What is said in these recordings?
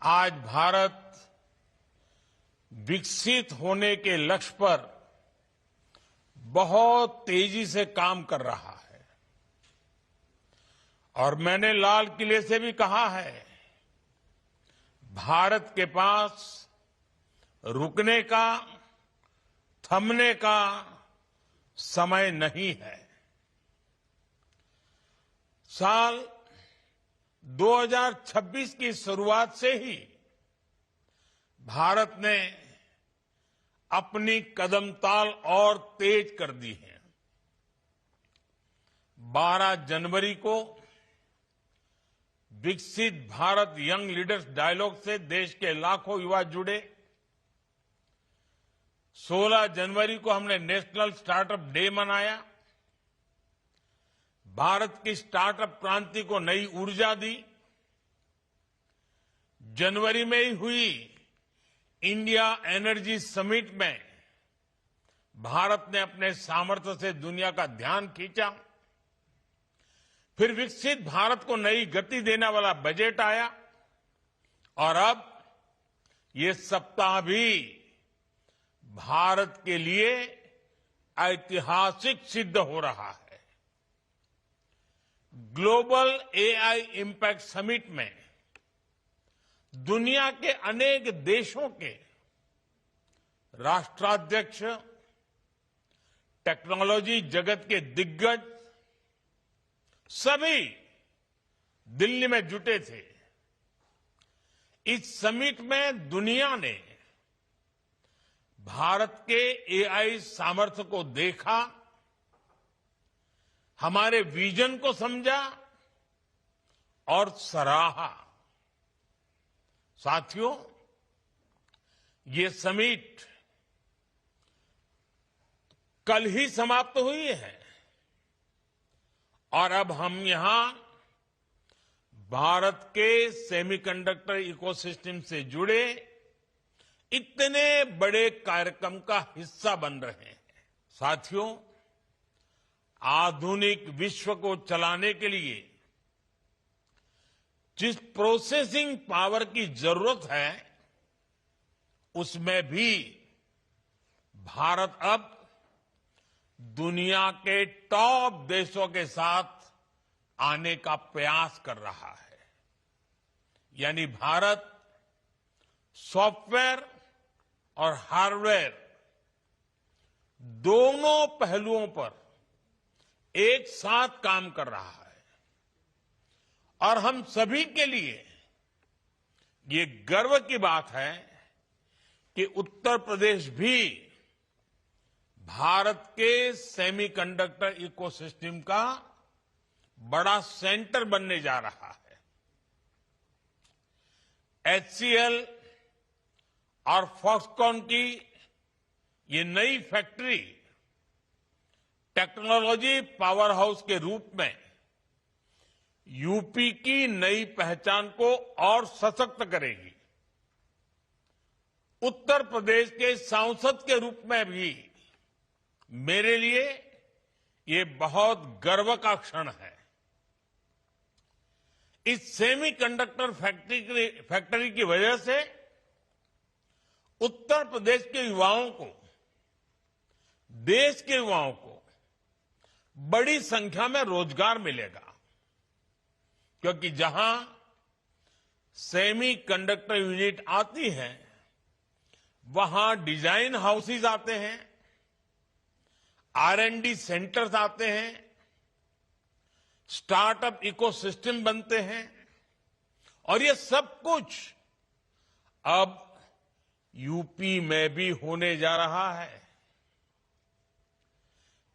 आज भारत विकसित होने के लक्ष्य पर बहुत तेजी से काम कर रहा है और मैंने लाल किले से भी कहा है, भारत के पास रुकने का, थमने का समय नहीं है। साल 2026 की शुरुआत से ही भारत ने अपनी कदमताल और तेज कर दी है। 12 जनवरी को विकसित भारत यंग लीडर्स डायलॉग से देश के लाखों युवा जुड़े। 16 जनवरी को हमने नेशनल स्टार्टअप डे मनाया। भारत की स्टार्टअप क्रांति को नई ऊर्जा दी। जनवरी में ही हुई इंडिया एनर्जी समिट में भारत ने अपने सामर्थ्य से दुनिया का ध्यान खींचा। फिर विकसित भारत को नई गति देने वाला बजट आया और अब ये सप्ताह भी भारत के लिए ऐतिहासिक सिद्ध हो रहा है। ग्लोबल एआई इम्पैक्ट समिट में दुनिया के अनेक देशों के राष्ट्राध्यक्ष, टेक्नोलॉजी जगत के दिग्गज सभी दिल्ली में जुटे थे। इस समिट में दुनिया ने भारत के एआई सामर्थ्य को देखा, हमारे विजन को समझा और सराहा। साथियों, ये समिट कल ही समाप्त हुई है और अब हम यहां भारत के सेमीकंडक्टर इकोसिस्टम से जुड़े इतने बड़े कार्यक्रम का हिस्सा बन रहे हैं। साथियों, आधुनिक विश्व को चलाने के लिए जिस प्रोसेसिंग पावर की जरूरत है, उसमें भी भारत अब दुनिया के टॉप देशों के साथ आने का प्रयास कर रहा है। यानी भारत सॉफ्टवेयर और हार्डवेयर दोनों पहलुओं पर एक साथ काम कर रहा है और हम सभी के लिए ये गर्व की बात है कि उत्तर प्रदेश भी भारत के सेमीकंडक्टर इकोसिस्टम का बड़ा सेंटर बनने जा रहा है। एचसीएल और फॉक्सकॉन की ये नई फैक्ट्री टेक्नोलॉजी पावर हाउस के रूप में यूपी की नई पहचान को और सशक्त करेगी। उत्तर प्रदेश के सांसद के रूप में भी मेरे लिए ये बहुत गर्व का क्षण है। इस सेमीकंडक्टर फैक्ट्री की वजह से उत्तर प्रदेश के युवाओं को, देश के युवाओं को बड़ी संख्या में रोजगार मिलेगा, क्योंकि जहां सेमीकंडक्टर यूनिट आती है वहां डिजाइन हाउसेज आते हैं, R&D सेंटर्स आते हैं, स्टार्टअप इकोसिस्टम बनते हैं और ये सब कुछ अब यूपी में भी होने जा रहा है।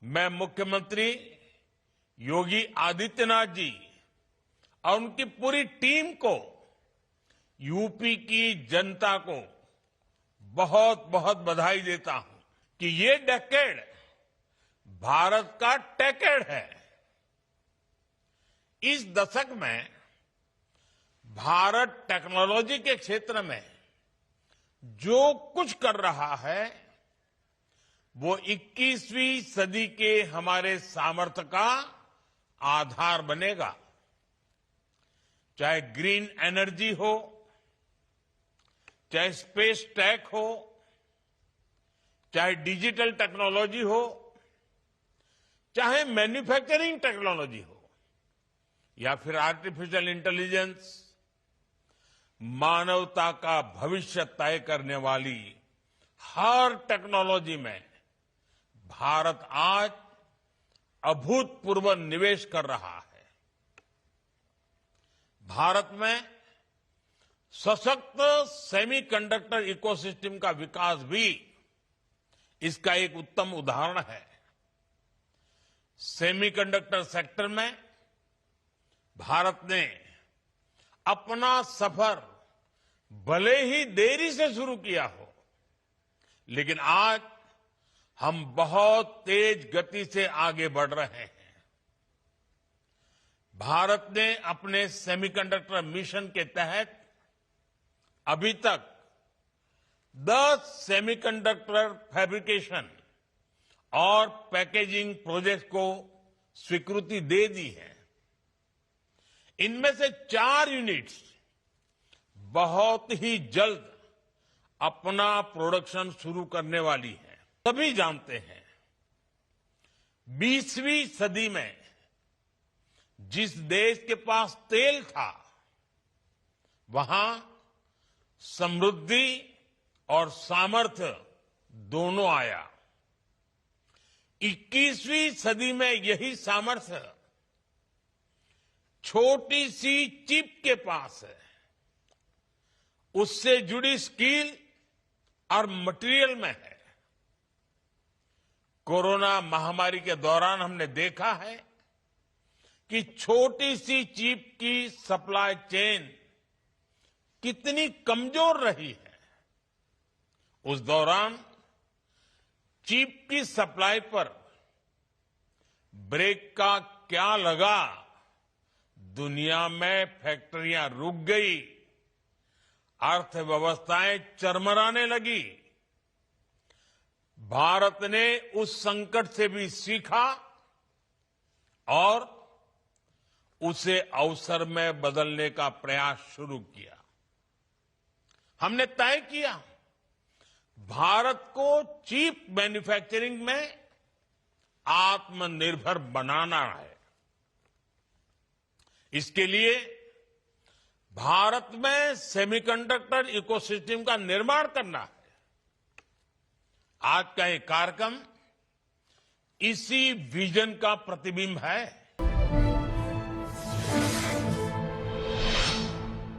मैं मुख्यमंत्री योगी आदित्यनाथ जी और उनकी पूरी टीम को, यूपी की जनता को बहुत बहुत बधाई देता हूं कि ये डेकेड भारत का टेकेड है। इस दशक में भारत टेक्नोलॉजी के क्षेत्र में जो कुछ कर रहा है वो 21वीं सदी के हमारे सामर्थ्य का आधार बनेगा। चाहे ग्रीन एनर्जी हो, चाहे स्पेस टेक हो, चाहे डिजिटल टेक्नोलॉजी हो, चाहे मैन्युफैक्चरिंग टेक्नोलॉजी हो, या फिर आर्टिफिशियल इंटेलिजेंस, मानवता का भविष्य तय करने वाली हर टेक्नोलॉजी में भारत आज अभूतपूर्व निवेश कर रहा है। भारत में सशक्त सेमीकंडक्टर इकोसिस्टम का विकास भी इसका एक उत्तम उदाहरण है। सेमीकंडक्टर सेक्टर में भारत ने अपना सफर भले ही देरी से शुरू किया हो, लेकिन आज हम बहुत तेज गति से आगे बढ़ रहे हैं। भारत ने अपने सेमीकंडक्टर मिशन के तहत अभी तक 10 सेमीकंडक्टर फैब्रिकेशन और पैकेजिंग प्रोजेक्ट को स्वीकृति दे दी है। इनमें से 4 यूनिट्स बहुत ही जल्द अपना प्रोडक्शन शुरू करने वाली है। सभी जानते हैं 20वीं सदी में जिस देश के पास तेल था, वहां समृद्धि और सामर्थ्य दोनों आया। 21वीं सदी में यही सामर्थ्य छोटी सी चिप के पास है। उससे जुड़ी स्किल और मटेरियल में है। कोरोना महामारी के दौरान हमने देखा है कि छोटी सी चिप की सप्लाई चेन कितनी कमजोर रही है। उस दौरान चिप की सप्लाई पर ब्रेक का क्या लगा, दुनिया में फैक्ट्रियां रुक गई, अर्थव्यवस्थाएं चरमराने लगी। भारत ने उस संकट से भी सीखा और उसे अवसर में बदलने का प्रयास शुरू किया। हमने तय किया भारत को चिप मैन्युफैक्चरिंग में आत्मनिर्भर बनाना है। इसके लिए भारत में सेमीकंडक्टर इकोसिस्टम का निर्माण करना है। आज का ये कार्यक्रम इसी विजन का प्रतिबिंब है।